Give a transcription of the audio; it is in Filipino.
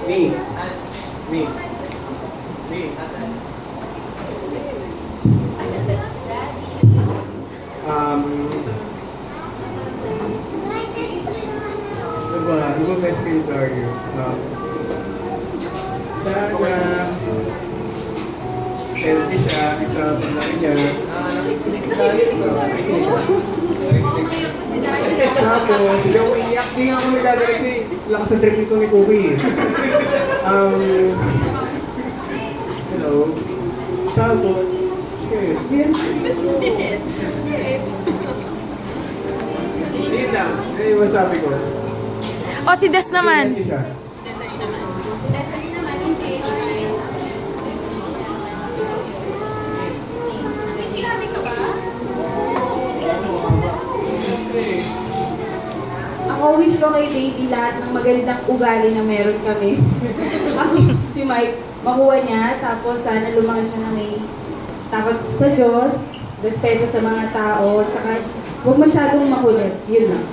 Me. Me. Me. Diba best kay Darius? Sana healthy siya, isa paglaki niya. Nakikinig si Darius. Tapos, hindi ako iiyak. Hindi nga ako nagdadalag ni lakas sa trip nito ni Kobe. Hello. Tapos, shit. Hindi lang. Hindi masabi ko. O, si Des naman. Healthy siya. Ako wish ko kay baby lahat ng magandang ugali na meron kami. Si Mike, makuha niya, tapos sana lumaki siya na may takot sa Diyos, respeto sa mga tao, tsaka huwag masyadong makulit. Yun lang.